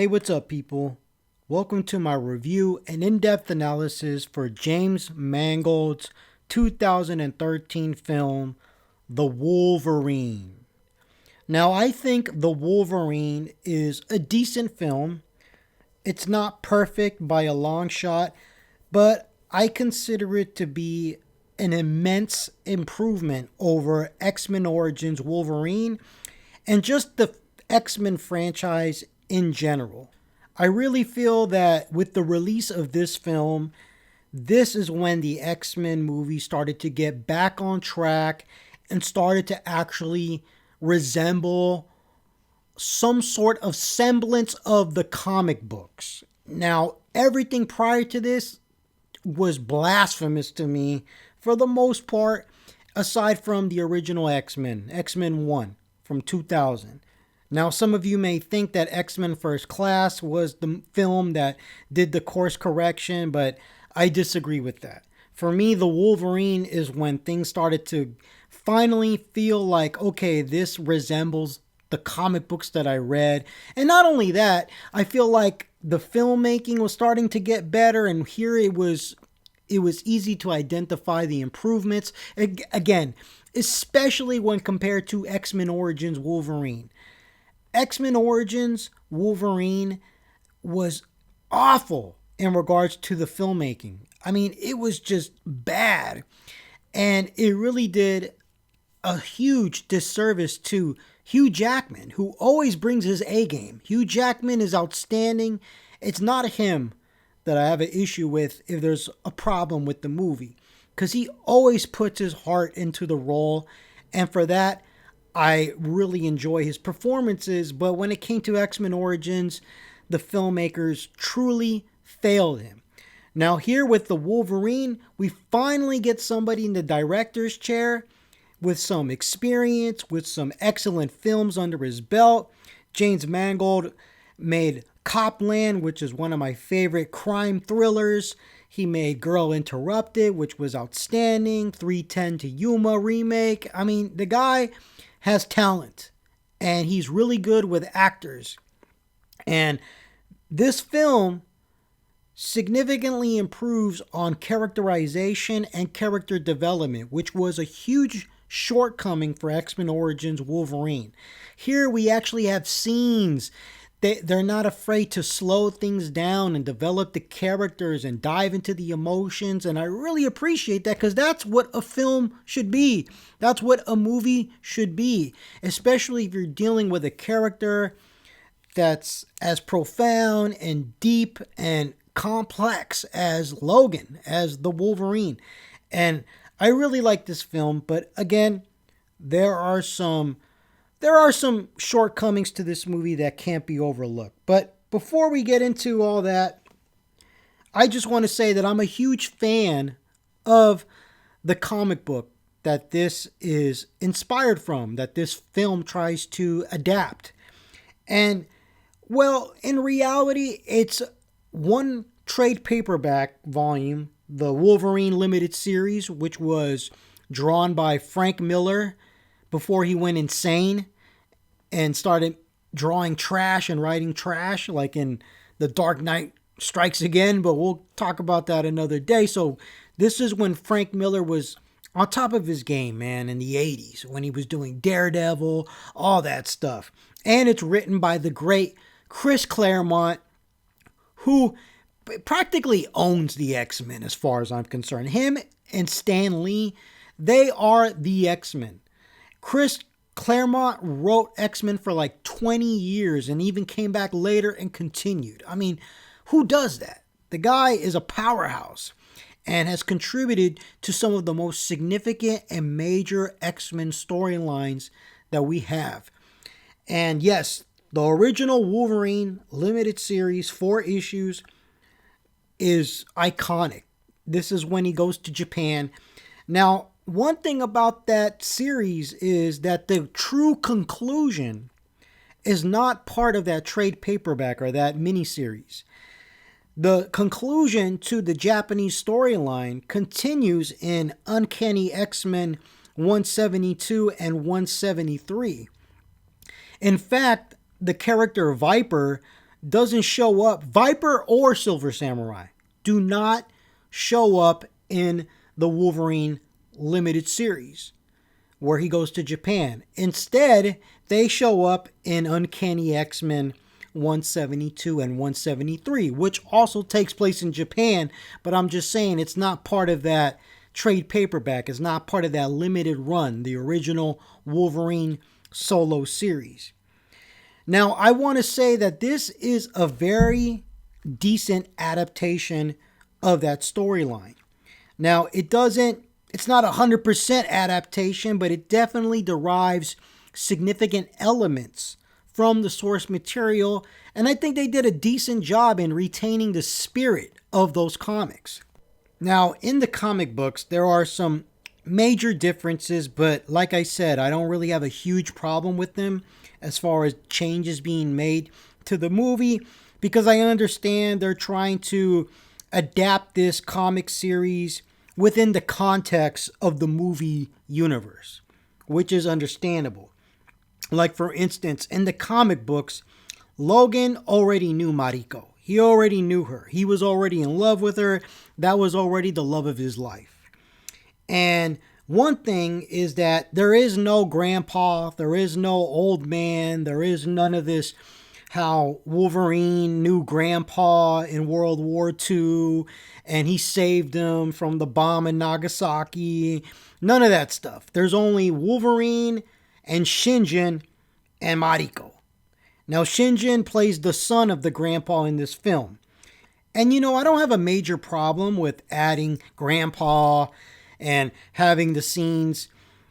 Hey, what's up, people? Welcome to my review and in depth analysis for James Mangold's 2013 film, The Wolverine. Now, I think The Wolverine is a decent film. It's not perfect by a long shot, but I consider it to be an immense improvement over X-Men Origins Wolverine and just the X-Men franchise in general. I really feel that with the release of this film, this is when the X-Men movie started to get back on track and started to actually resemble some sort of semblance of the comic books. Now, everything prior to this was blasphemous to me for the most part, aside from the original X-Men, X-Men 1 from 2000. Now, some of you may think that X-Men First Class was the film that did the course correction, but I disagree with that. For me, The Wolverine is when things started to finally feel like, okay, this resembles the comic books that I read. And not only that, I feel like the filmmaking was starting to get better, and here it was easy to identify the improvements. Again, especially when compared to X-Men Origins Wolverine. X-Men Origins Wolverine was awful in regards to the filmmaking. I mean, it was just bad. And it really did a huge disservice to Hugh Jackman, who always brings his A game. Hugh Jackman is outstanding. It's not him that I have an issue with if there's a problem with the movie, because he always puts his heart into the role. And for that, I really enjoy his performances, but when it came to X-Men Origins, the filmmakers truly failed him. Now here with the Wolverine, we finally get somebody in the director's chair with some experience, with some excellent films under his belt. James Mangold made Copland, which is one of my favorite crime thrillers. He made Girl Interrupted, which was outstanding. 310 to Yuma remake. I mean, the guy has talent, and he's really good with actors. And this film significantly improves on characterization and character development, which was a huge shortcoming for X-Men Origins Wolverine. Here we actually have scenes. They're not afraid to slow things down and develop the characters and dive into the emotions. And I really appreciate that, because that's what a film should be. That's what a movie should be, especially if you're dealing with a character that's as profound and deep and complex as Logan, as the Wolverine. And I really like this film, but again, there are some shortcomings to this movie that can't be overlooked. But before we get into all that, I just want to say that I'm a huge fan of the comic book that this is inspired from, that this film tries to adapt. And, well, in reality, it's one trade paperback volume, the Wolverine Limited Series, which was drawn by Frank Miller before he went insane and started drawing trash and writing trash, like in The Dark Knight Strikes Again, but we'll talk about that another day. So this is when Frank Miller was on top of his game, man, in the 80s, when he was doing Daredevil, all that stuff. And it's written by the great Chris Claremont, who practically owns the X-Men as far as I'm concerned. Him and Stan Lee, they are the X-Men. Chris Claremont wrote X-Men for like 20 years and even came back later and continued. I mean, who does that? The guy is a powerhouse and has contributed to some of the most significant and major X-Men storylines that we have. And yes, the original Wolverine limited series, 4 issues, is iconic. This is when he goes to Japan. Now, one thing about that series is that the true conclusion is not part of that trade paperback or that miniseries. The conclusion to the Japanese storyline continues in Uncanny X-Men 172 and 173. In fact, the character Viper doesn't show up. Viper or Silver Samurai do not show up in the Wolverine limited series where he goes to Japan. Instead, they show up in Uncanny X-Men 172 and 173, which also takes place in Japan, but I'm just saying it's not part of that trade paperback. It's not part of that limited run, the original Wolverine solo series. Now, I want to say that this is a very decent adaptation of that storyline. Now, it's not 100% adaptation, but it definitely derives significant elements from the source material, and I think they did a decent job in retaining the spirit of those comics. Now, in the comic books, there are some major differences, but like I said, I don't really have a huge problem with them as far as changes being made to the movie, because I understand they're trying to adapt this comic series within the context of the movie universe, which is understandable. Like, for instance, in the comic books, Logan already knew Mariko. He already knew her. He was already in love with her. That was already the love of his life. And one thing is that there is no grandpa, there is no old man, there is none of this how Wolverine knew grandpa in World War II and he saved him from the bomb in Nagasaki. None of that stuff. There's only Wolverine and Shinjin and Mariko. Now, Shinjin plays the son of the grandpa in this film. And I don't have a major problem with adding grandpa and having the scenes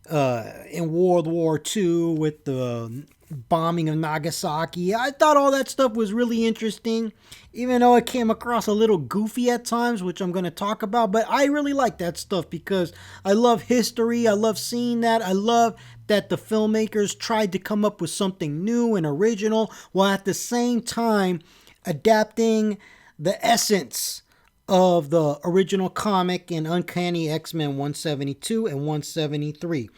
in World War II with the bombing of Nagasaki. I thought all that stuff was really interesting, even though it came across a little goofy at times, which I'm going to talk about. But I really like that stuff because I love history. I love seeing that. I love that the filmmakers tried to come up with something new and original while at the same time adapting the essence of the original comic in Uncanny X-Men 172 and 173.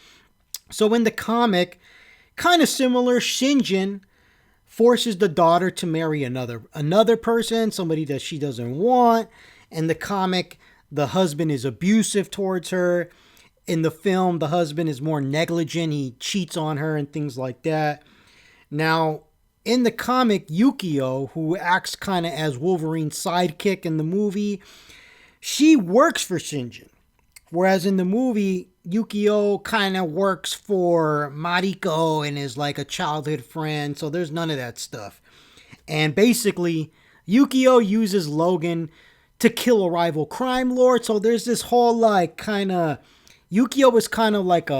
So in the comic, kind of similar, Shinjin forces the daughter to marry another person, somebody that she doesn't want. In the comic, the husband is abusive towards her. In the film, the husband is more negligent. He cheats on her and things like that. Now, in the comic, Yukio, who acts kind of as Wolverine's sidekick in the movie, she works for Shinjin. Whereas in the movie, Yukio kind of works for Mariko and is like a childhood friend. So there's none of that stuff. And basically, Yukio uses Logan to kill a rival crime lord. So there's this whole Yukio is kind of like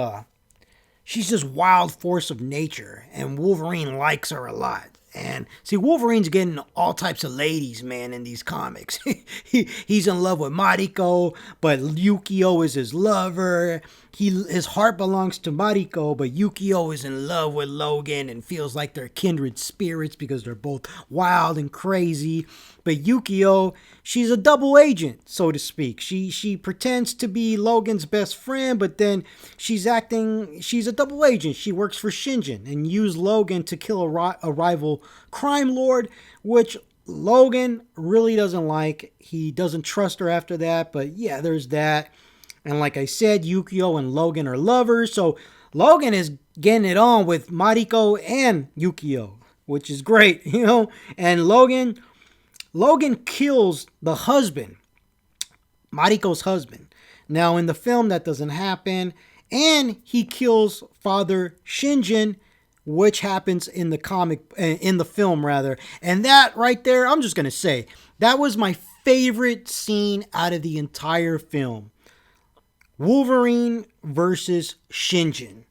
she's this wild force of nature. And Wolverine likes her a lot. And see, Wolverine's getting all types of ladies, man, in these comics. He's in love with Mariko, but Yukio is his lover. His heart belongs to Mariko, but Yukio is in love with Logan and feels like they're kindred spirits because they're both wild and crazy. But Yukio, she's a double agent, so to speak. She pretends to be Logan's best friend, but then she's a double agent. She works for Shinjin and used Logan to kill a rival crime lord, which Logan really doesn't like. He doesn't trust her after that, but yeah, there's that. And like I said, Yukio and Logan are lovers, so Logan is getting it on with Mariko and Yukio, which is great, And Logan kills the husband, Mariko's husband. Now, in the film, that doesn't happen. And he kills Father Shinjin, which happens in the film, rather. And that right there, I'm just going to say, that was my favorite scene out of the entire film. Wolverine versus Shinjin.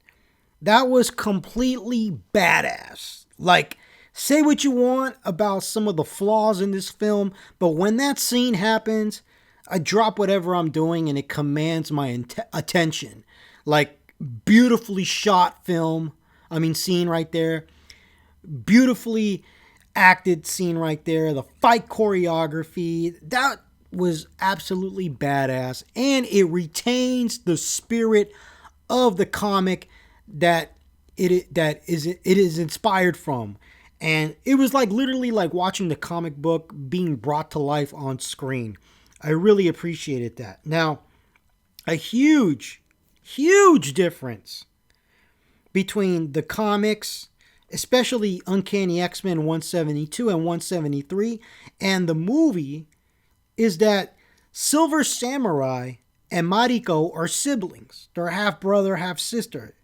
That was completely badass. Like, say what you want about some of the flaws in this film, but when that scene happens, I drop whatever I'm doing and it commands my attention. Like, beautifully shot scene right there. Beautifully acted scene right there. The fight choreography, that was absolutely badass. And it retains the spirit of the comic that it is inspired from. And it was like literally like watching the comic book being brought to life on screen. I really appreciated that. Now, a huge difference between the comics, especially Uncanny X-Men 172 and 173, and the movie is that Silver Samurai and Mariko are siblings. They're half brother, half sister.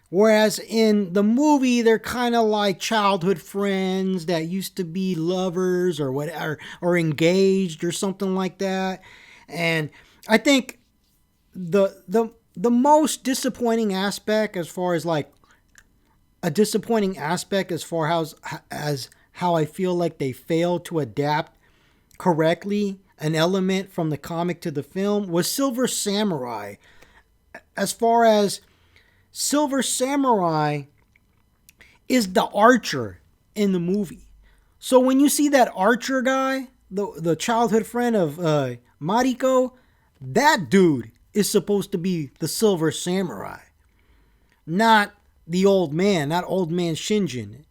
Whereas in the movie, they're kind of like childhood friends that used to be lovers or whatever, or engaged or something like that. And I think the most disappointing aspect, as far as like a disappointing aspect, as far as how I feel like they failed to adapt correctly an element from the comic to the film, was Silver Samurai. As far as Silver Samurai is the archer in the movie. So when you see that archer guy, the childhood friend of Mariko, that dude is supposed to be the Silver Samurai, not the old man, not old man Shinjin.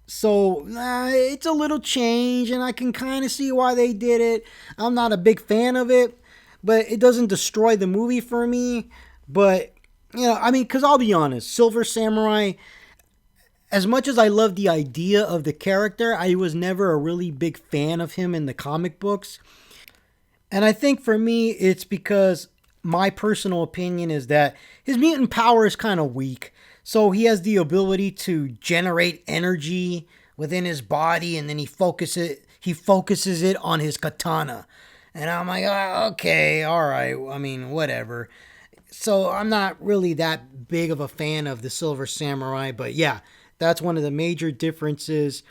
So it's a little change, and I can kind of see why they did it. I'm not a big fan of it, but it doesn't destroy the movie for me. But I mean, because I'll be honest, Silver Samurai, as much as I love the idea of the character, I was never a really big fan of him in the comic books. And I think for me, it's because my personal opinion is that his mutant power is kind of weak. So he has the ability to generate energy within his body, and then he focuses it on his katana. And I'm like, okay, all right. I mean, whatever. So I'm not really that big of a fan of the Silver Samurai, but yeah, that's one of the major differences.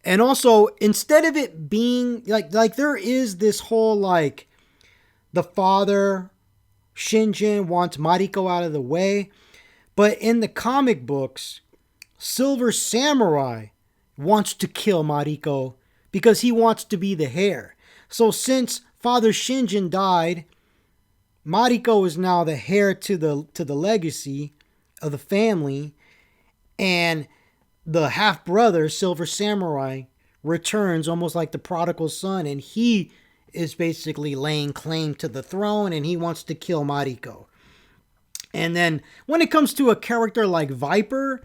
And also, instead of it being like there is this whole like the father Shinjin wants Mariko out of the way, but in the comic books, Silver Samurai wants to kill Mariko because he wants to be the heir. So since Father Shinjin died, Mariko is now the heir to the legacy of the family, and the half brother Silver Samurai returns almost like the prodigal son, and he is basically laying claim to the throne, and he wants to kill Mariko. And then when it comes to a character like Viper,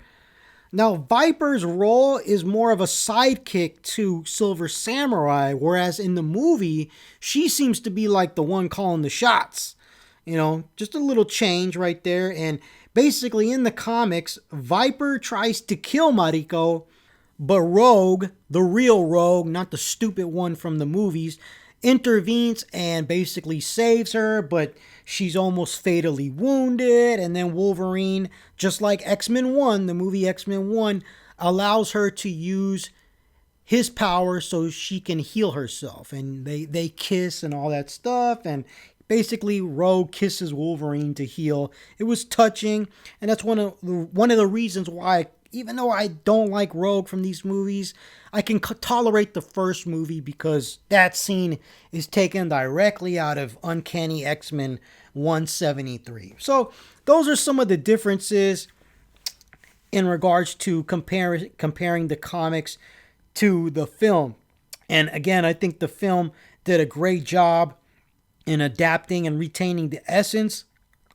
now Viper's role is more of a sidekick to Silver Samurai, whereas in the movie, she seems to be like the one calling the shots. Just a little change right there. And basically in the comics, Viper tries to kill Mariko, but Rogue, the real Rogue, not the stupid one from the movies, intervenes and basically saves her, but she's almost fatally wounded. And then Wolverine, just like X-Men 1, the movie X-Men 1, allows her to use his power so she can heal herself. And they kiss and all that stuff. And basically Rogue kisses Wolverine to heal. It was touching. And that's one of the reasons why, even though I don't like Rogue from these movies, I can tolerate the first movie because that scene is taken directly out of Uncanny X-Men 173. So those are some of the differences in regards to comparing the comics to the film. And again, I think the film did a great job in adapting and retaining the essence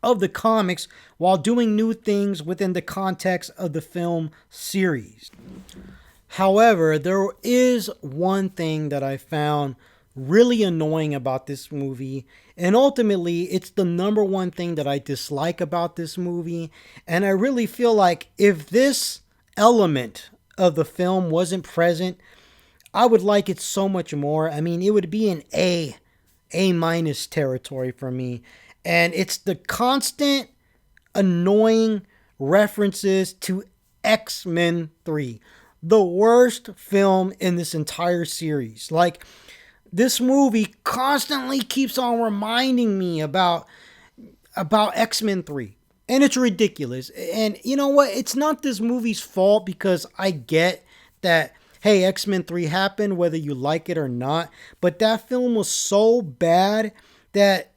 of the comics while doing new things within the context of the film series. However, there is one thing that I found really annoying about this movie, and ultimately it's the number one thing that I dislike about this movie. And I really feel like if this element of the film wasn't present, I would like it so much more. I mean, it would be an A minus territory for me. And it's the constant annoying references to X-Men 3. The worst film in this entire series. Like, this movie constantly keeps on reminding me about X-Men 3. And it's ridiculous. And you know what? It's not this movie's fault, because I get that, hey, X-Men 3 happened whether you like it or not. But that film was so bad that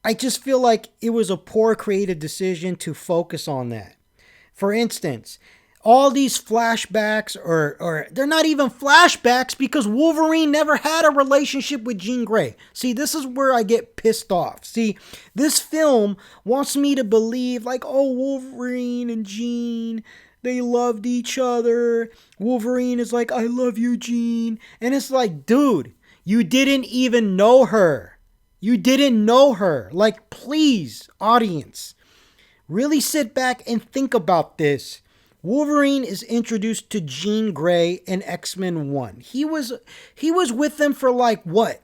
I just feel like it was a poor creative decision to focus on that. For instance, All these flashbacks, or they're not even flashbacks because Wolverine never had a relationship with Jean Grey. See, this is where I get pissed off. See, this film wants me to believe like, oh, Wolverine and Jean, they loved each other. Wolverine is like, I love you, Jean. And it's like, dude, you didn't even know her. You didn't know her. Like, please, audience, really sit back and think about this. Wolverine is introduced to Jean Grey in X-Men 1. He was with them for like what?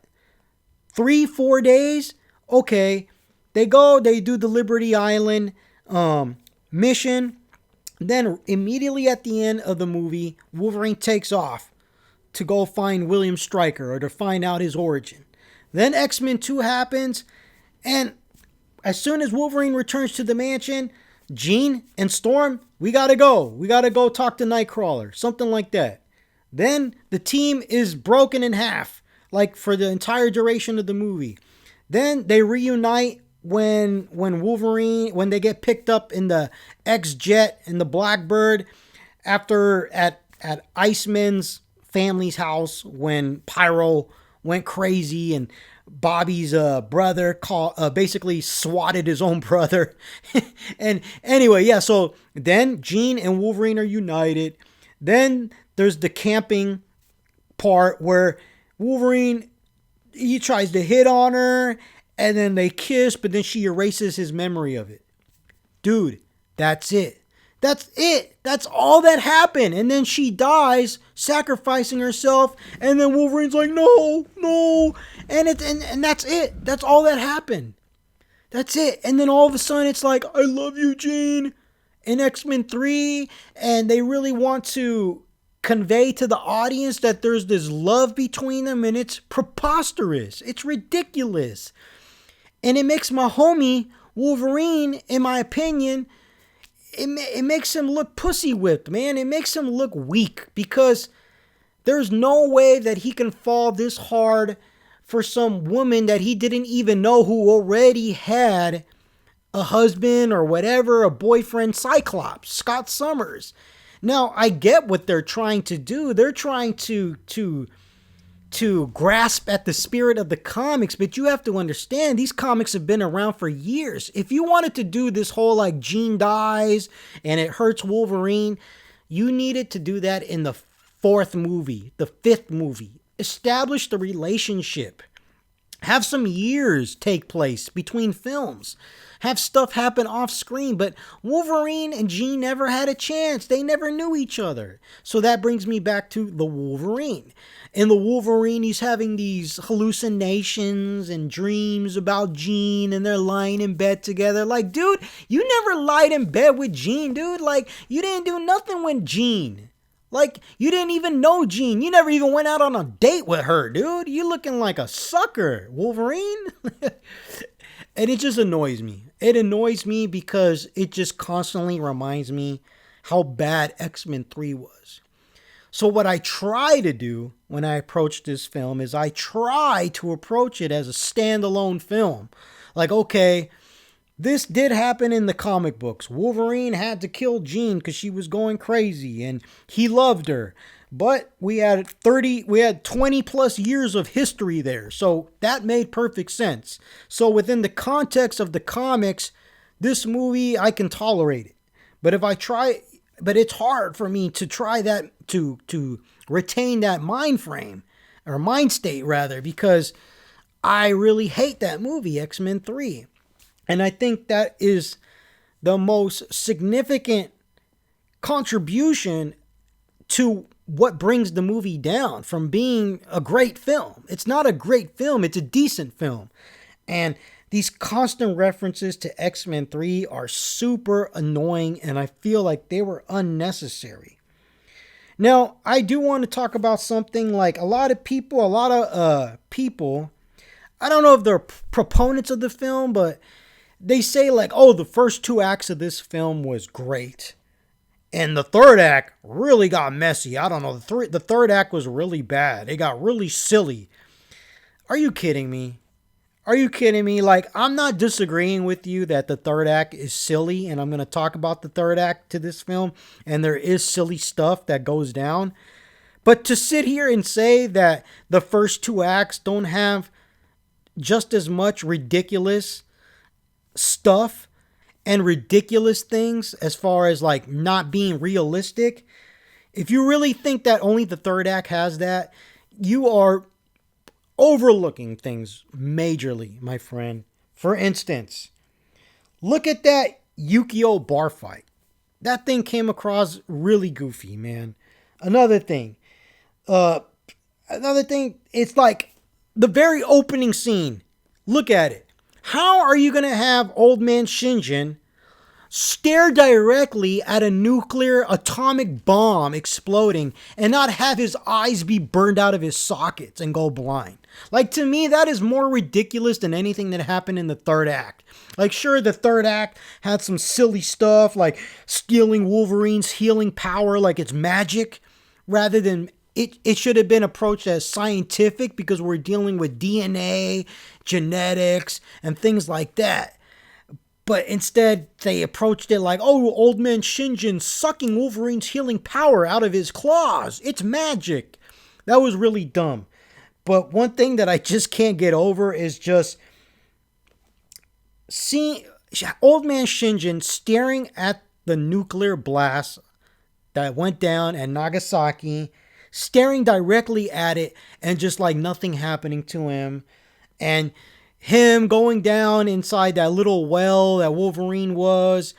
3-4 days? Okay. They do the Liberty Island mission. Then immediately at the end of the movie, Wolverine takes off to go find William Stryker or to find out his origin. Then X-Men 2 happens, and as soon as Wolverine returns to the mansion, Jean and Storm, we gotta go. We gotta go talk to Nightcrawler. Something like that. Then the team is broken in half, like for the entire duration of the movie. Then they reunite when they get picked up in the X-Jet and the Blackbird after at Iceman's family's house when Pyro went crazy and Bobby's brother basically swatted his own brother. And anyway, yeah, so then Jean and Wolverine are united. Then there's the camping part where Wolverine, he tries to hit on her and then they kiss, but then she erases his memory of it. Dude, that's it. That's it. That's all that happened. And then she dies, sacrificing herself. And then Wolverine's like, no. And that's it. That's all that happened. That's it. And then all of a sudden it's like, I love you, Jean. In X-Men 3. And they really want to convey to the audience that there's this love between them. And it's preposterous. It's ridiculous. And it makes my homie Wolverine, in my opinion, it makes him look pussy whipped, man. It makes him look weak because there's no way that he can fall this hard for some woman that he didn't even know who already had a husband or whatever, a boyfriend, Cyclops, Scott Summers. Now, I get what they're trying to do. They're trying to grasp at the spirit of the comics, but you have to understand these comics have been around for years. If you wanted to do this whole like Jean dies and it hurts Wolverine, you needed to do that in the 4th movie, the 5th movie. Establish the relationship. Have some years take place between films. Have stuff happen off screen, but Wolverine and Jean never had a chance. They never knew each other. So that brings me back to the Wolverine. In the Wolverine, he's having these hallucinations and dreams about Jean, and they're lying in bed together. Like, dude, you never lied in bed with Jean, dude. Like, you didn't do nothing with Jean. Like, you didn't even know Jean. You never even went out on a date with her, dude. You looking like a sucker, Wolverine. And it just annoys me. It annoys me because it just constantly reminds me how bad X-Men 3 was. So what I try to do when I approach this film is I try to approach it as a standalone film. Like, okay, this did happen in the comic books. Wolverine had to kill Jean because she was going crazy and he loved her. But we had 20 plus years of history there. So that made perfect sense. So within the context of the comics, this movie, I can tolerate it. But it's hard for me to try that, to retain that mind frame, or mind state rather, because I really hate that movie, X-Men 3. And I think that is the most significant contribution to what brings the movie down from being a great film. It's not a great film, it's a decent film. And these constant references to X-Men 3 are super annoying, and I feel like they were unnecessary. Now, I do want to talk about something like a lot of people, I don't know if they're proponents of the film, but they say like, oh, the first 2 acts of this film was great. And the 3rd act really got messy. I don't know. The 3rd act was really bad. It got really silly. Are you kidding me? Are you kidding me? Like, I'm not disagreeing with you that the third act is silly, and I'm going to talk about the third act to this film, and there is silly stuff that goes down. But to sit here and say that the first two acts don't have just as much ridiculous stuff and ridiculous things as far as like not being realistic, if you really think that only the third act has that, you are overlooking things majorly, my friend. For instance, look at that Yukio bar fight. That thing came across really goofy, man. Another thing, uh, it's like the very opening scene. Look at it. How are you gonna have old man Shinjin stare directly at a nuclear atomic bomb exploding and not have his eyes be burned out of his sockets and go blind? Like, to me, that is more ridiculous than anything that happened in the third act. Like, sure, the third act had some silly stuff like stealing Wolverine's healing power like it's magic, rather than it should have been approached as scientific because we're dealing with DNA, genetics, and things like that. But instead, they approached it like, oh, old man Shinjin sucking Wolverine's healing power out of his claws. It's magic. That was really dumb. But one thing that I just can't get over is just seeing old man Shinjin staring at the nuclear blast that went down at Nagasaki, staring directly at it and just like nothing happening to him. And him going down inside that little well that Wolverine was,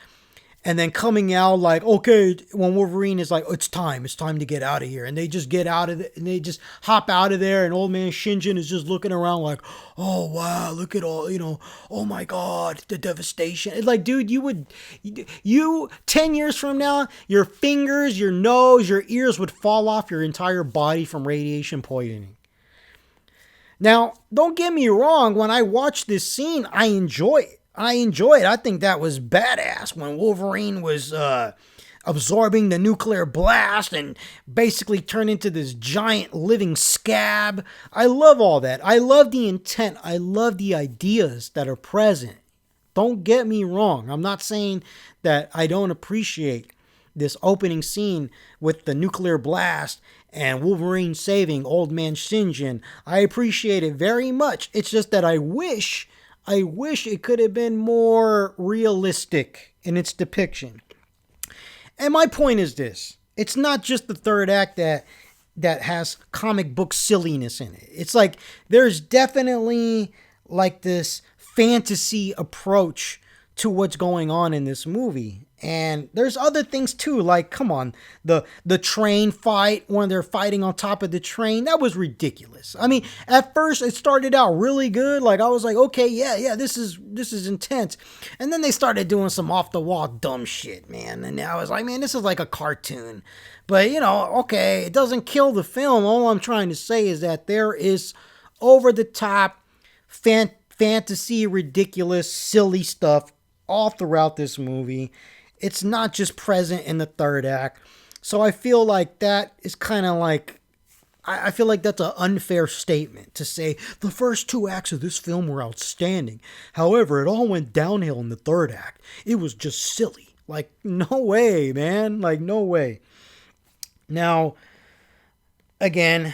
and then coming out like, okay, when Wolverine is like, oh, it's time to get out of here. And they just get out of it, and they just hop out of there, and old man Shinjin is just looking around like, oh, wow, look at all, oh my God, the devastation. It's like, dude, you 10 years from now, your fingers, your nose, your ears would fall off your entire body from radiation poisoning. Now, don't get me wrong, when I watch this scene, I enjoy it. I think that was badass when Wolverine was absorbing the nuclear blast and basically turned into this giant living scab. I love all that. I love the intent. I love the ideas that are present. Don't get me wrong. I'm not saying that I don't appreciate this opening scene with the nuclear blast and Wolverine saving old man Shinjin. I appreciate it very much. It's just that I wish it could have been more realistic in its depiction. And my point is this. It's not just the third act that has comic book silliness in it. It's like there's definitely like this fantasy approach to what's going on in this movie. And there's other things too, like, come on, the train fight when they're fighting on top of the train, that was ridiculous. I mean, at first it started out really good. Like, I was like, okay, yeah, this is intense. And then they started doing some off the wall dumb shit, man. And I was like, man, this is like a cartoon. But, okay, it doesn't kill the film. All I'm trying to say is that there is over the top fantasy, ridiculous, silly stuff all throughout this movie. It's not just present in the third act. So I feel like that is kind of like, I feel like that's an unfair statement to say the first two acts of this film were outstanding. However, it all went downhill in the third act. It was just silly. Like, no way, man. Like, no way. Now, again,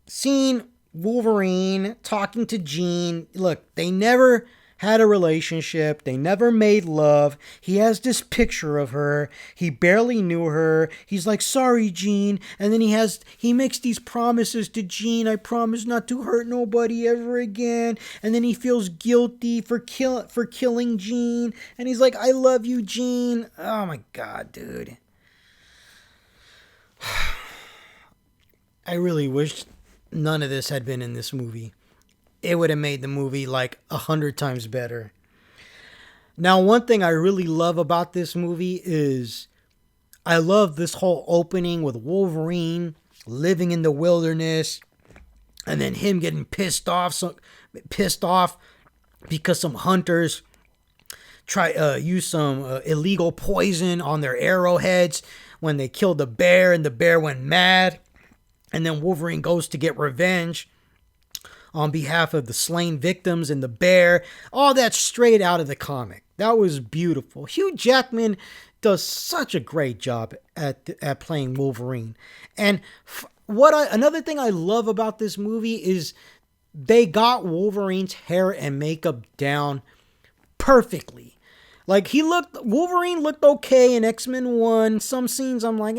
seeing Wolverine talking to Jean, look, they never had a relationship. They never made love. He has this picture of her. He barely knew her. He's like, sorry, Jean. And then he makes these promises to Jean. I promise not to hurt nobody ever again. And then he feels guilty for killing Jean. And he's like, I love you, Jean. Oh my God, dude. I really wish none of this had been in this movie. It would have made the movie like 100 times better. Now, one thing I really love about this movie is I love this whole opening with Wolverine living in the wilderness and then him getting pissed off because some hunters use some illegal poison on their arrowheads when they killed the bear, and the bear went mad. And then Wolverine goes to get revenge on behalf of the slain victims and the bear. All that straight out of the comic. That was beautiful. Hugh Jackman does such a great job at playing Wolverine. And another thing I love about this movie is they got Wolverine's hair and makeup down perfectly. Like Wolverine looked okay in X-Men 1. Some scenes I'm like,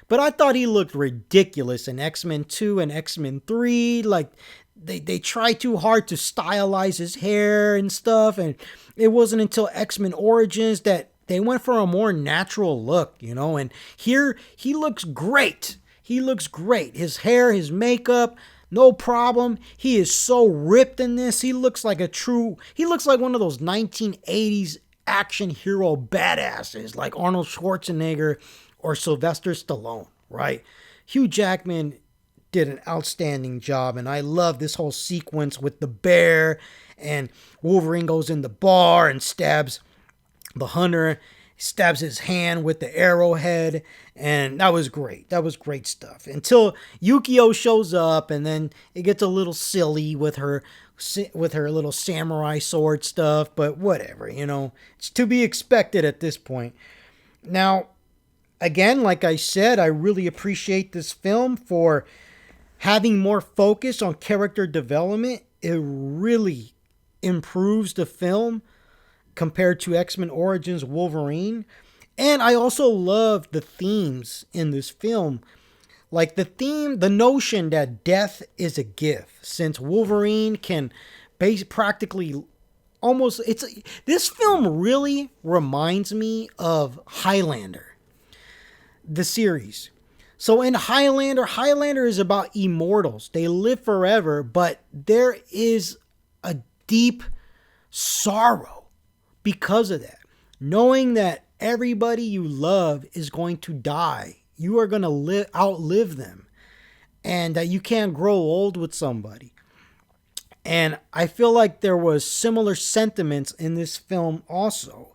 but I thought he looked ridiculous in X-Men 2 and X-Men 3. Like, they tried too hard to stylize his hair and stuff. And it wasn't until X-Men Origins that they went for a more natural look, and here he looks great. He looks great. His hair, his makeup, no problem. He is so ripped in this. He looks like one of those 1980s action hero badasses like Arnold Schwarzenegger or Sylvester Stallone, right? Hugh Jackman did an outstanding job, and I love this whole sequence with the bear, and Wolverine goes in the bar and stabs the hunter, stabs his hand with the arrowhead, and that was great. That was great stuff. Until Yukio shows up, and then it gets a little silly with her little samurai sword stuff, but whatever, it's to be expected at this point. Now, again, like I said, I really appreciate this film for having more focus on character development. It really improves the film compared to X-Men Origins Wolverine. And I also love the themes in this film. Like the notion that death is a gift, since Wolverine can practically almost, this film really reminds me of Highlander, the series. So in Highlander is about immortals. They live forever, but there is a deep sorrow because of that. Knowing that everybody you love is going to die. You are going to outlive them. And that you can't grow old with somebody. And I feel like there was similar sentiments in this film also.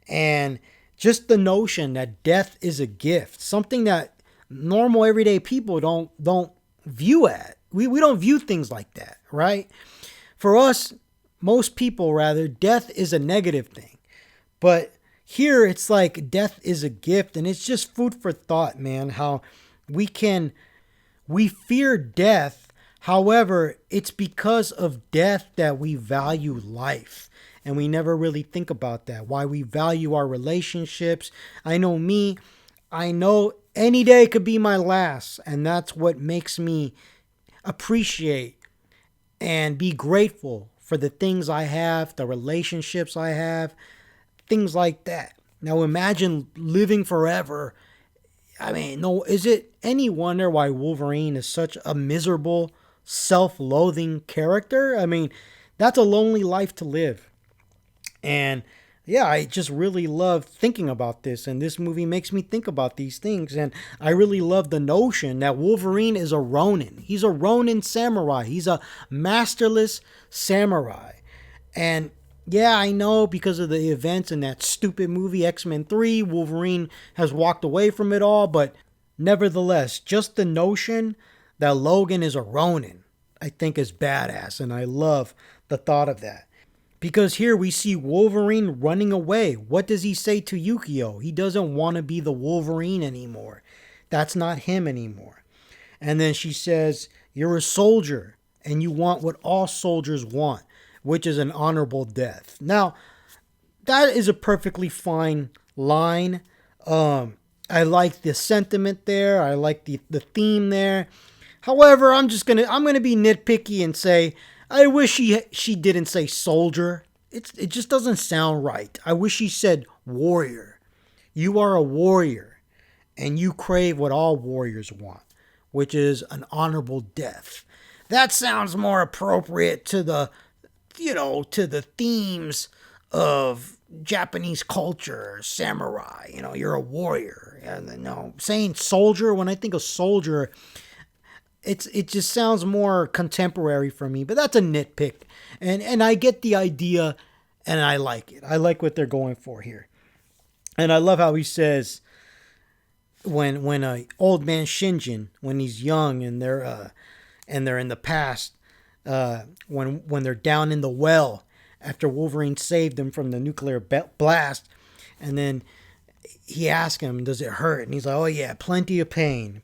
And just the notion that death is a gift. Something that normal everyday people don't view at. We don't view things like that, right? For us, most people rather, death is a negative thing. But here it's like death is a gift, and it's just food for thought, man, how we fear death. However, it's because of death that we value life. And we never really think about that. Why we value our relationships. I know any day could be my last. And that's what makes me appreciate and be grateful for the things I have, the relationships I have, things like that. Now imagine living forever. I mean, is it any wonder why Wolverine is such a miserable, self-loathing character? I mean, that's a lonely life to live. And yeah, I just really love thinking about this, and this movie makes me think about these things. And I really love the notion that Wolverine is a Ronin. He's a Ronin samurai. He's a masterless samurai. And yeah, I know because of the events in that stupid movie X-Men 3, Wolverine has walked away from it all, but nevertheless, just the notion that Logan is a Ronin, I think is badass, and I love the thought of that. Because here we see Wolverine running away. What does he say to Yukio? He doesn't want to be the Wolverine anymore. That's not him anymore. And then she says, you're a soldier and you want what all soldiers want, which is an honorable death. Now, that is a perfectly fine line. I like the sentiment there. I like the theme there. However, I'm gonna be nitpicky and say, I wish she didn't say soldier. It just doesn't sound right. I wish she said warrior. You are a warrior, and you crave what all warriors want, which is an honorable death. That sounds more appropriate to the themes of Japanese culture, samurai. You're a warrior. And saying soldier, when I think of soldier, it just sounds more contemporary for me, but that's a nitpick. And I get the idea, and I like it. I like what they're going for here. And I love how he says when old man Shinjin, when he's young and they're in the past, when they're down in the well after Wolverine saved them from the nuclear blast, and then he asks him, "Does it hurt?" And he's like, "Oh yeah, plenty of pain,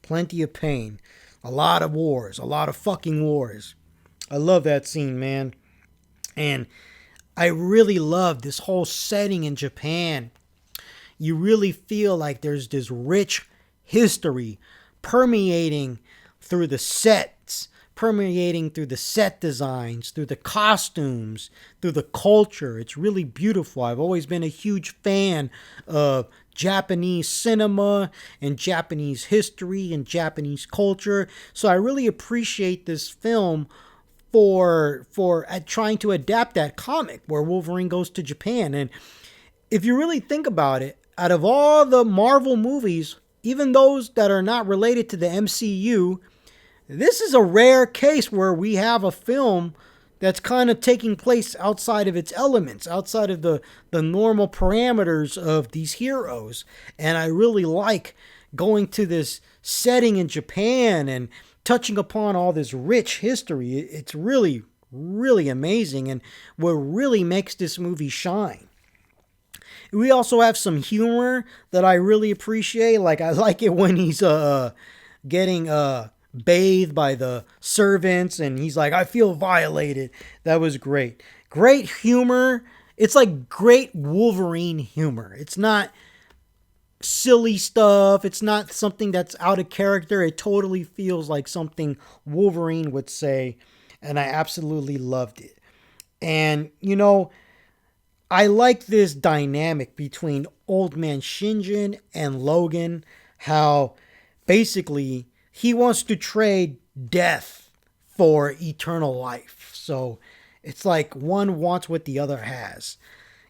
a lot of wars, a lot of fucking wars." I love that scene, man, and I really love this whole setting in Japan. You really feel like there's this rich history permeating through the sets, permeating through the set designs, through the costumes, through the culture. It's really beautiful. I've always been a huge fan of Japanese cinema and Japanese history and Japanese culture. So I really appreciate this film for trying to adapt that comic where Wolverine goes to Japan. And if you really think about it, out of all the Marvel movies, even those that are not related to the MCU, this is a rare case where we have a film that's kind of taking place outside of its elements, outside of the normal parameters of these heroes. And I really like going to this setting in Japan and touching upon all this rich history. It's really, really amazing, and what really makes this movie shine. We also have some humor that I really appreciate. Like, I like it when he's getting bathed by the servants and he's like, "I feel violated." That was great. Great humor. It's like great Wolverine humor. It's not silly stuff. It's not something that's out of character. It totally feels like something Wolverine would say, and I absolutely loved it. And, I like this dynamic between Old Man Shinjin and Logan, how basically he wants to trade death for eternal life. So it's like one wants what the other has.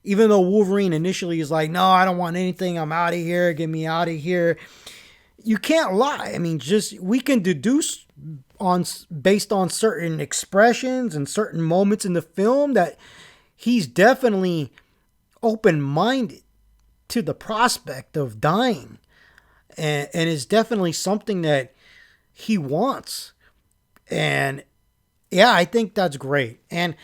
Even though Wolverine initially is like, "No, I don't want anything. I'm out of here. Get me out of here." You can't lie. I mean, just we can deduce based on certain expressions and certain moments in the film that he's definitely open-minded to the prospect of dying, and is definitely something that he wants. And yeah, I think that's great. And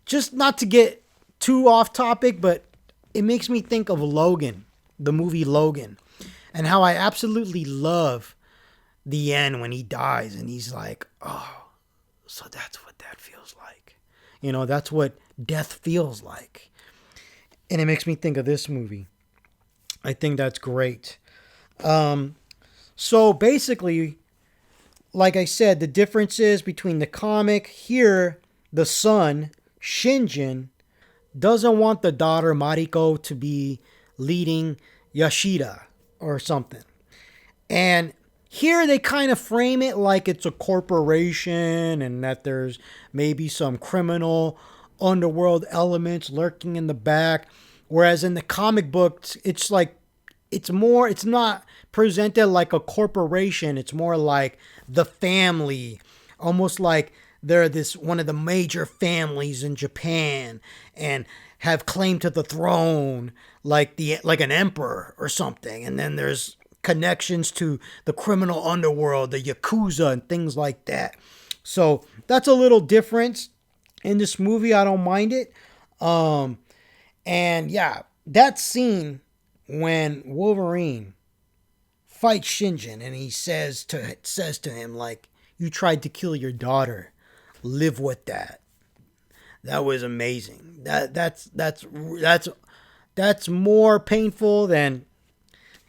just not to get too off topic, but it makes me think of Logan, the movie Logan, and how I absolutely love the end when he dies and he's like, "Oh, so that's what that feels like." That's what death feels like. And it makes me think of this movie. I think that's great. So basically, like I said, the differences between the comic here, the son, Shinjin, doesn't want the daughter, Mariko, to be leading Yashida or something. And here they kind of frame it like it's a corporation and that there's maybe some criminal underworld elements lurking in the back. Whereas in the comic books, it's like, it's not presented like a corporation. It's more like the family, almost like they're one of the major families in Japan and have claim to the throne, like an emperor or something. And then there's connections to the criminal underworld, the Yakuza and things like that. So that's a little difference in this movie. I don't mind it. And yeah, that scene when Wolverine fights Shinjin and he says to him, like, "You tried to kill your daughter. Live with that." That was amazing. That's more painful than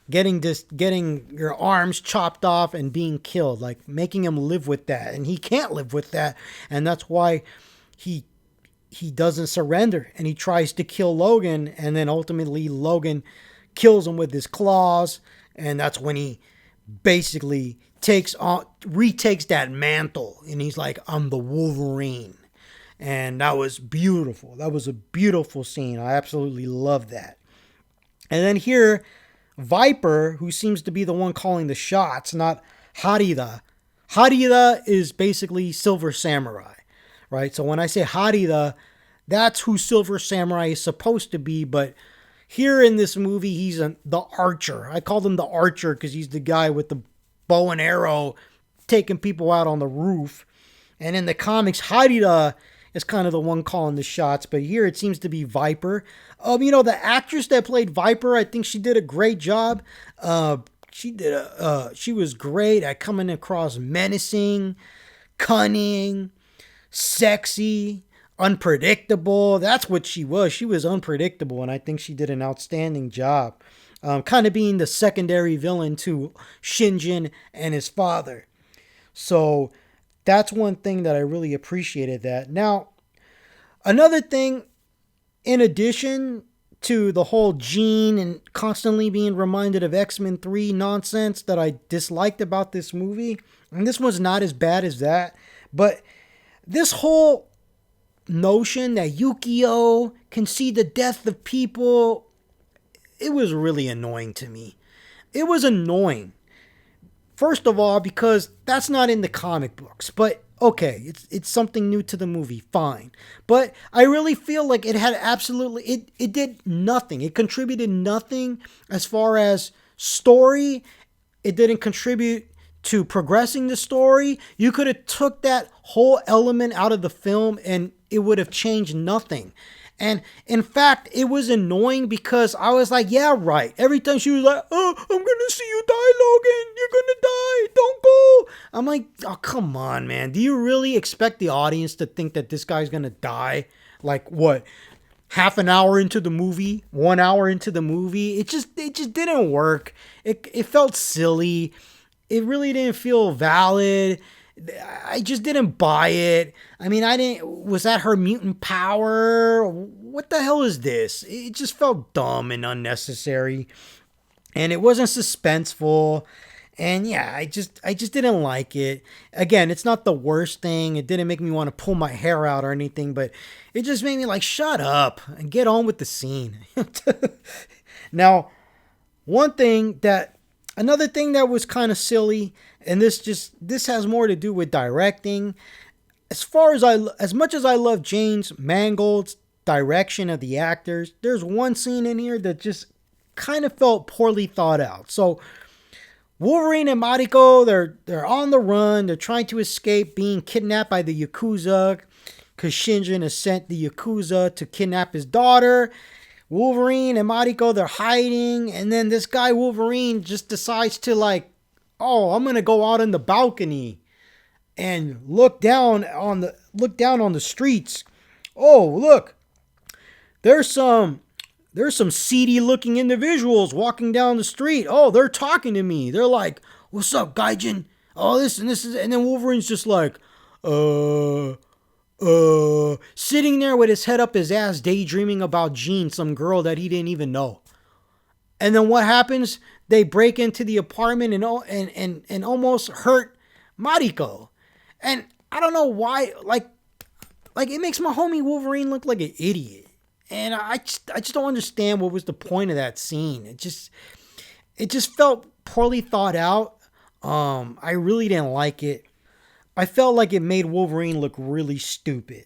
getting your arms chopped off and being killed. Like, making him live with that, and he can't live with that, and that's why he doesn't surrender and he tries to kill Logan, and then ultimately Logan kills him with his claws, and that's when he basically retakes that mantle, and he's like, "I'm the Wolverine." And that was beautiful. That was a beautiful scene. I absolutely love that. And then here, Viper, who seems to be the one calling the shots, not Harida. Harida is basically Silver Samurai, right? So when I say Harida, that's who Silver Samurai is supposed to be. But here in this movie, he's the archer. I called him the archer because he's the guy with the bow and arrow taking people out on the roof. And in the comics, Harira is kind of the one calling the shots, but here it seems to be Viper. The actress that played Viper, I think she did a great job. She was great at coming across menacing, cunning, sexy, unpredictable. That's what she was. She was unpredictable, and I think she did an outstanding job. Kind of being the secondary villain to Shinjin and his father. So that's one thing that I really appreciated that. Now, another thing, in addition to the whole Jean and constantly being reminded of X-Men 3 nonsense that I disliked about this movie, and this one's not as bad as that, but this whole notion that Yukio can see the death of people, it was really annoying to me. It was annoying. First of all, because that's not in the comic books, but okay, it's something new to the movie, fine. But I really feel like it had absolutely, it did nothing. It contributed nothing as far as story. It didn't contribute to progressing the story. You could have took that whole element out of the film and it would have changed nothing. And in fact, it was annoying because I was like, yeah, right. Every time she was like, oh, I'm going to see you die, Logan. You're going to die. Don't go. I'm like, oh, come on, man. Do you really expect the audience to think that this guy's going to die? Like, what? Half an hour into the movie? 1 hour into the movie? It just didn't work. It felt silly. It really didn't feel valid. I just didn't buy it. I mean, was that her mutant power? What the hell is this? It just felt dumb and unnecessary. And it wasn't suspenseful. And yeah, I just didn't like it. Again, it's not the worst thing. It didn't make me want to pull my hair out or anything, but it just made me like, shut up and get on with the scene. Now, another thing that was kind of silly, and this has more to do with directing. As much as I love James Mangold's direction of the actors, there's one scene in here that just kind of felt poorly thought out. So Wolverine and Mariko, they're on the run. They're trying to escape being kidnapped by the Yakuza because Shinjin has sent the Yakuza to kidnap his daughter. Wolverine and Mariko, they're hiding, and then this guy Wolverine just decides to I'm gonna go out on the balcony and look down on the streets. Oh, look, there's some seedy looking individuals walking down the street. Oh, they're talking to me. They're like, "What's up, Gaijin? Oh, this is," and then Wolverine's just like, sitting there with his head up his ass, daydreaming about Jean, some girl that he didn't even know. And then what happens? They break into the apartment and almost hurt Mariko. And I don't know why, like it makes my homie Wolverine look like an idiot. And I just don't understand what was the point of that scene. It just felt poorly thought out. I really didn't like it. I felt like it made Wolverine look really stupid.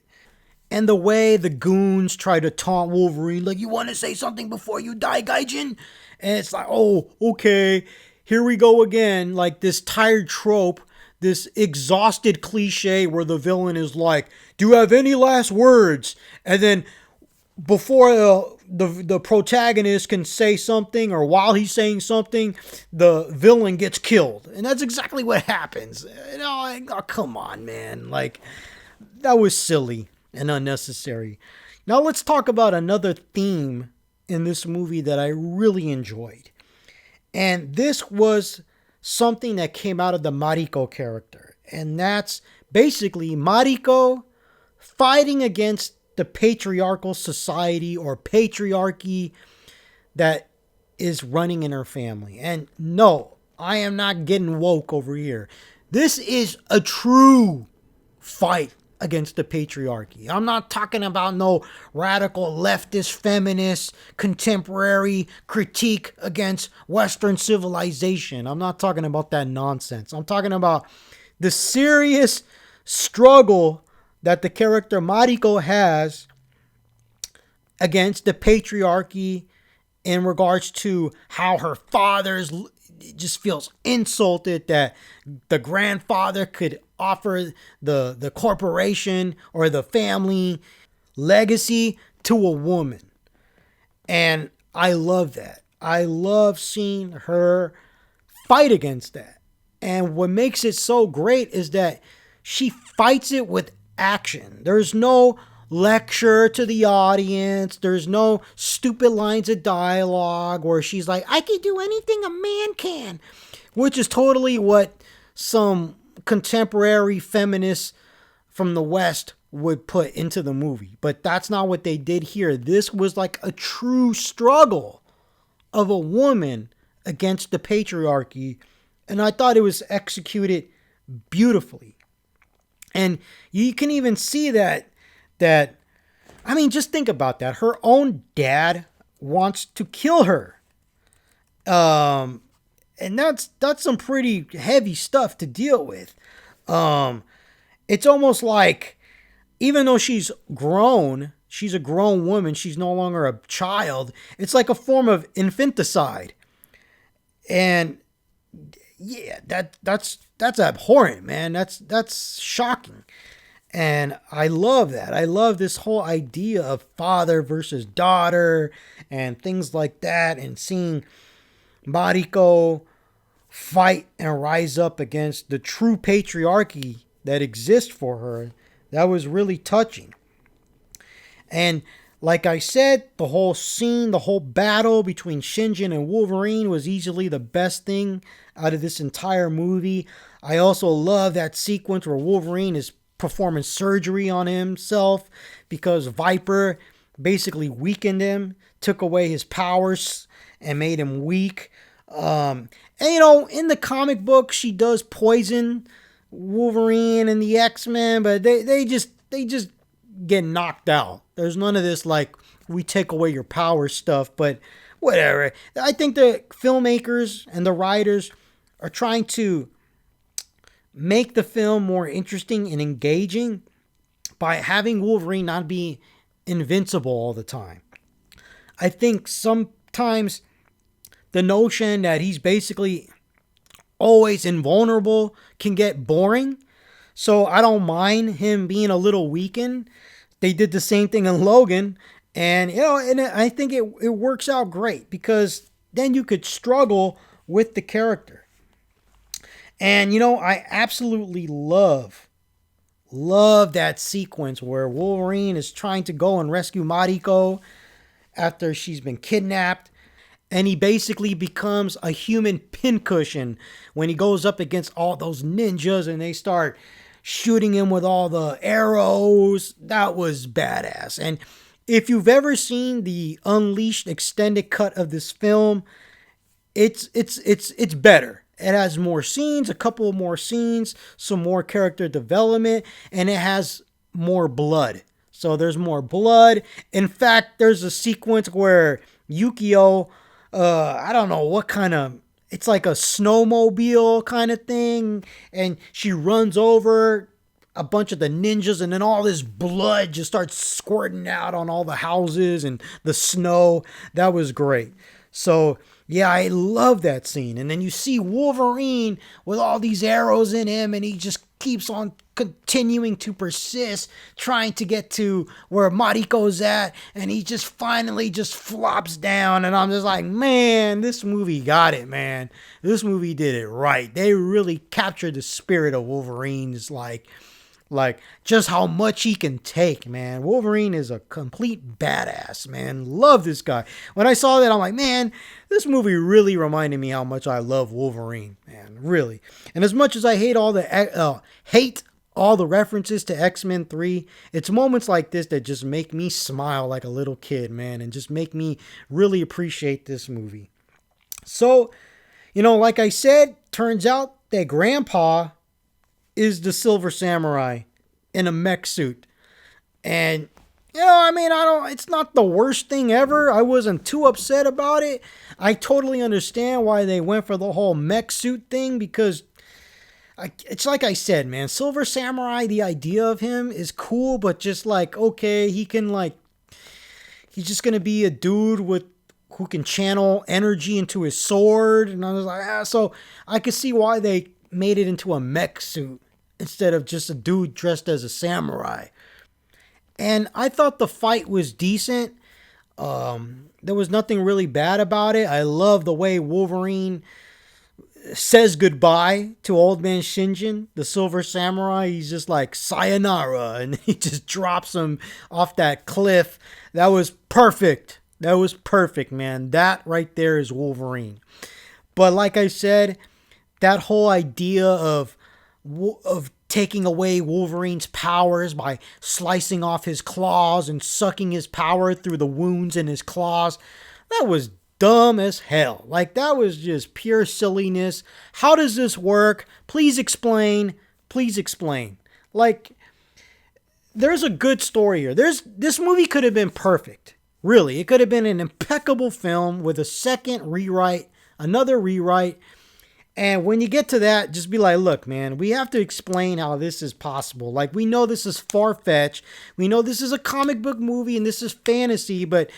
And the way the goons try to taunt Wolverine, like, you want to say something before you die, Gaijin? And it's like, oh, okay, here we go again. Like this tired trope, this exhausted cliche where the villain is like, do you have any last words? And then before the protagonist can say something, or while he's saying something, the villain gets killed. And that's exactly what happens. Come on, man. Like, that was silly and unnecessary. Now let's talk about another theme in this movie that I really enjoyed. And this was something that came out of the Mariko character. And that's basically Mariko fighting against the patriarchal society or patriarchy that is running in her family. And no, I am not getting woke over here. This is a true fight against the patriarchy. I'm not talking about no radical leftist feminist contemporary critique against Western civilization. I'm not talking about that nonsense. I'm talking about the serious struggle that the character Mariko has against the patriarchy in regards to how her father just feels insulted that the grandfather could offer the corporation or the family legacy to a woman. And I love that. I love seeing her fight against that. And what makes it so great is that she fights it with action. There's no lecture to the audience. There's no stupid lines of dialogue where she's like, I can do anything a man can, which is totally what some contemporary feminists from the West would put into the movie. But that's not what they did here. This was like a true struggle of a woman against the patriarchy. And I thought it was executed beautifully. And you can even see that I mean, just think about that. Her own dad wants to kill her. And that's some pretty heavy stuff to deal with. It's almost like, even though she's grown, she's a grown woman, she's no longer a child. It's like a form of infanticide. And yeah, that's abhorrent, man. That's shocking. And I love that. I love this whole idea of father versus daughter and things like that, and seeing Mariko fight and rise up against the true patriarchy that exists for her. That was really touching. And like I said, the whole scene, the whole battle between Shingen and Wolverine was easily the best thing out of this entire movie. I also love that sequence where Wolverine is performing surgery on himself because Viper basically weakened him, took away his powers, and made him weak. And you know, in the comic book, she does poison Wolverine and the X-Men, but they just get knocked out. There's none of this like, we take away your power stuff, but whatever. I think the filmmakers and the writers are trying to make the film more interesting and engaging by having Wolverine not be invincible all the time. I think sometimes the notion that he's basically always invulnerable can get boring. So I don't mind him being a little weakened. They did the same thing in Logan. And, you know, and I think it works out great because then you could struggle with the character. And, you know, I absolutely love that sequence where Wolverine is trying to go and rescue Mariko after she's been kidnapped. And he basically becomes a human pincushion when he goes up against all those ninjas and they start shooting him with all the arrows. That was badass. And if you've ever seen the Unleashed extended cut of this film, it's better. It has more scenes, a couple more scenes, some more character development, and it has more blood. So there's more blood. In fact, there's a sequence where Yukio, I don't know what kind of, it's like a snowmobile kind of thing, and she runs over a bunch of the ninjas, and then all this blood just starts squirting out on all the houses and the snow. That was great. So yeah, I love that scene. And then you see Wolverine with all these arrows in him, and he just keeps on continuing to persist, trying to get to where Mariko's at, and he just finally just flops down. And I'm just like, man, this movie got it, man. This movie did it right. They really captured the spirit of Wolverine's like just how much he can take, man. Wolverine is a complete badass, man. Love this guy. When I saw that, I'm like, man, this movie really reminded me how much I love Wolverine, man. Really. And as much as I hate all the references to X-Men 3, it's moments like this that just make me smile like a little kid, man, and just make me really appreciate this movie. So, you know, like I said, turns out that Grandpa is the Silver Samurai in a mech suit. And, you know, I mean, it's not the worst thing ever. I wasn't too upset about it. I totally understand why they went for the whole mech suit thing, because it's like I said, man, Silver Samurai, the idea of him is cool, but just like, okay, he's just going to be a dude who can channel energy into his sword. And I was like, so I could see why they made it into a mech suit. instead of just a dude dressed as a samurai. And I thought the fight was decent. There was nothing really bad about it. I love the way Wolverine says goodbye to Old Man Shinjin, the Silver Samurai. He's just like, sayonara, and he just drops him off that cliff. That was perfect. That was perfect, man. That right there is Wolverine. But like I said, that whole idea of taking away Wolverine's powers by slicing off his claws and sucking his power through the wounds in his claws, that was dumb as hell. Like, that was just pure silliness. How does this work? Please explain. Please explain. Like, there's a good story here. This movie could have been perfect. Really, it could have been an impeccable film with a second rewrite, another rewrite. And when you get to that, just be like, look, man, we have to explain how this is possible. Like, we know this is far-fetched. We know this is a comic book movie and this is fantasy, but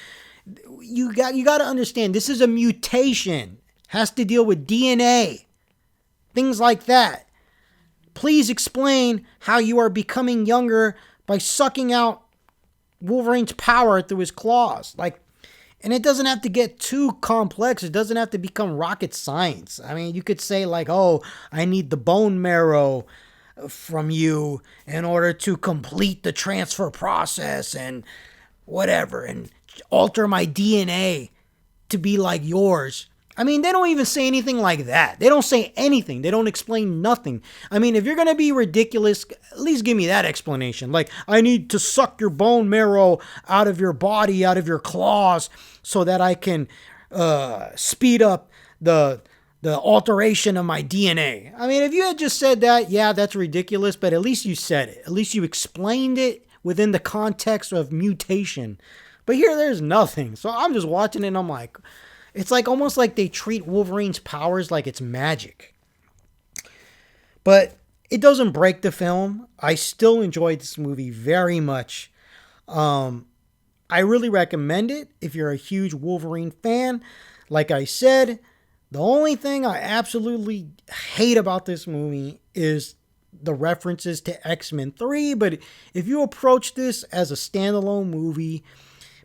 you got to understand, this is a mutation. Has to deal with DNA. Things like that. Please explain how you are becoming younger by sucking out Wolverine's power through his claws. Like, and it doesn't have to get too complex. It doesn't have to become rocket science. I mean, you could say like, oh, I need the bone marrow from you in order to complete the transfer process and whatever, and alter my DNA to be like yours. I mean, they don't even say anything like that. They don't say anything. They don't explain nothing. I mean, if you're going to be ridiculous, at least give me that explanation. Like, I need to suck your bone marrow out of your body, out of your claws, so that I can speed up the alteration of my DNA. I mean, if you had just said that, yeah, that's ridiculous, but at least you said it. At least you explained it within the context of mutation. But here, there's nothing. So I'm just watching it and I'm like, it's like almost like they treat Wolverine's powers like it's magic. But it doesn't break the film. I still enjoyed this movie very much. I really recommend it if you're a huge Wolverine fan. Like I said, the only thing I absolutely hate about this movie is the references to X-Men 3. But if you approach this as a standalone movie,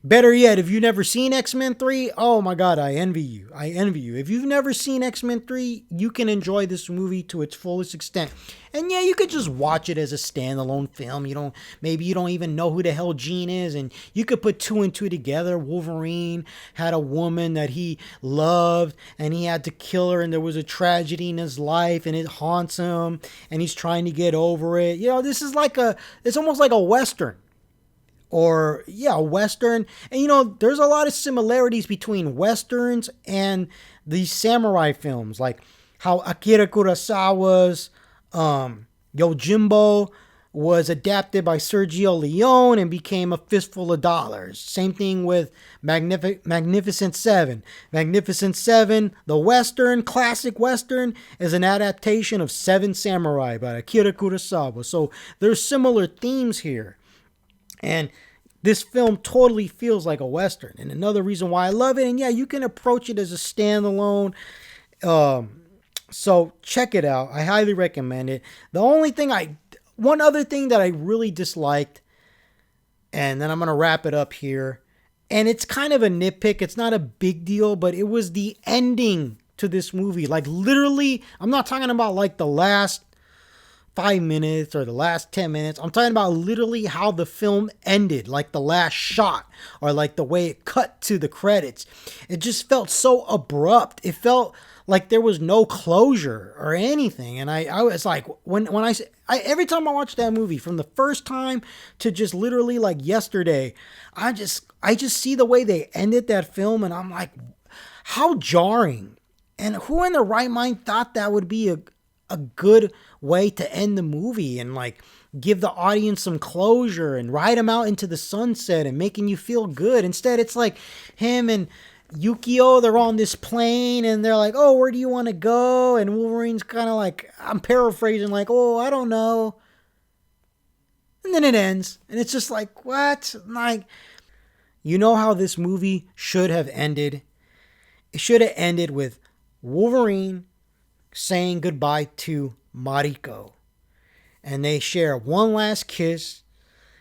better yet, if you've never seen X-Men 3, oh my God, I envy you. I envy you. If you've never seen X-Men 3, you can enjoy this movie to its fullest extent. And yeah, you could just watch it as a standalone film. Maybe you don't even know who the hell Jean is, and you could put two and two together. Wolverine had a woman that he loved, and he had to kill her, and there was a tragedy in his life, and it haunts him, and he's trying to get over it. This is it's almost like a Western. Or, yeah, Western. And, there's a lot of similarities between Westerns and these samurai films. Like how Akira Kurosawa's Yojimbo was adapted by Sergio Leone and became A Fistful of Dollars. Same thing with Magnificent Seven. Magnificent Seven, the Western, classic Western, is an adaptation of Seven Samurai by Akira Kurosawa. So there's similar themes here. And this film totally feels like a Western. And another reason why I love it, and yeah, you can approach it as a standalone. So check it out. I highly recommend it. One other thing that I really disliked, and then I'm going to wrap it up here. And it's kind of a nitpick. It's not a big deal, but it was the ending to this movie. Like, literally, I'm not talking about like the last 5 minutes or the last 10 minutes. I'm talking about literally how the film ended, like the last shot or like the way it cut to the credits. It just felt so abrupt. It felt like there was no closure or anything. And I was like, when I every time I watch that movie, from the first time to just literally like yesterday, I just see the way they ended that film and I'm like, how jarring. And who in their right mind thought that would be a good way to end the movie and like give the audience some closure and ride them out into the sunset and making you feel good? Instead, it's like him and Yukio, they're on this plane and they're like, oh, where do you want to go? And Wolverine's kind of like, I'm paraphrasing, like, oh, I don't know. And then it ends. And it's just like, what? Like, how this movie should have ended? It should have ended with Wolverine saying goodbye to Mariko. and they share one last kiss,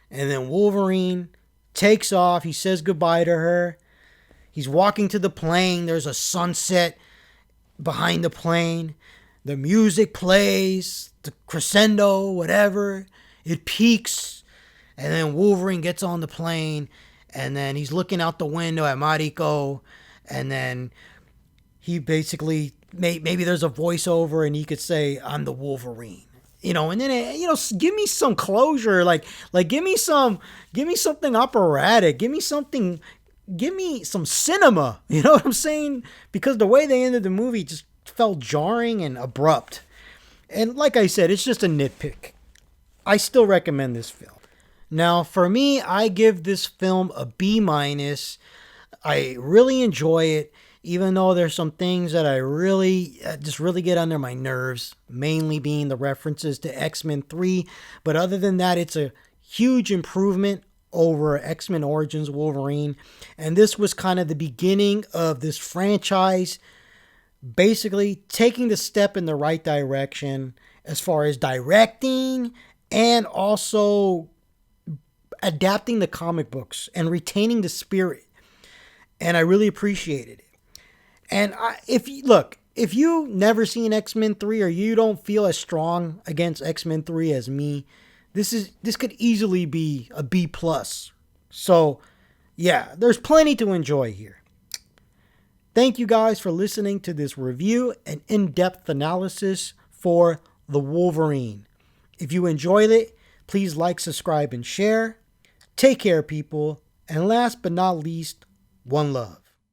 and then Wolverine takes off. He says goodbye to her. He's walking to the plane. There's a sunset behind the plane. The music plays, the crescendo, whatever. It peaks. And then Wolverine gets on the plane. And then he's looking out the window at Mariko. And then he basically, maybe there's a voiceover and he could say, "I'm the Wolverine." And then, give me some closure. Like give me something operatic. Give me some cinema. You know what I'm saying? Because the way they ended the movie just felt jarring and abrupt. And like I said, it's just a nitpick. I still recommend this film. Now, for me, I give this film a B-. I really enjoy it, even though there's some things that I really get under my nerves, mainly being the references to X-Men 3. But other than that, it's a huge improvement over X-Men Origins Wolverine. And this was kind of the beginning of this franchise basically taking the step in the right direction as far as directing and also adapting the comic books and retaining the spirit. And I really appreciated it. And if you've never seen X-Men 3 or you don't feel as strong against X-Men 3 as me, this could easily be a B+. So, yeah, there's plenty to enjoy here. Thank you guys for listening to this review and in-depth analysis for The Wolverine. If you enjoyed it, please like, subscribe, and share. Take care, people. And last but not least, one love.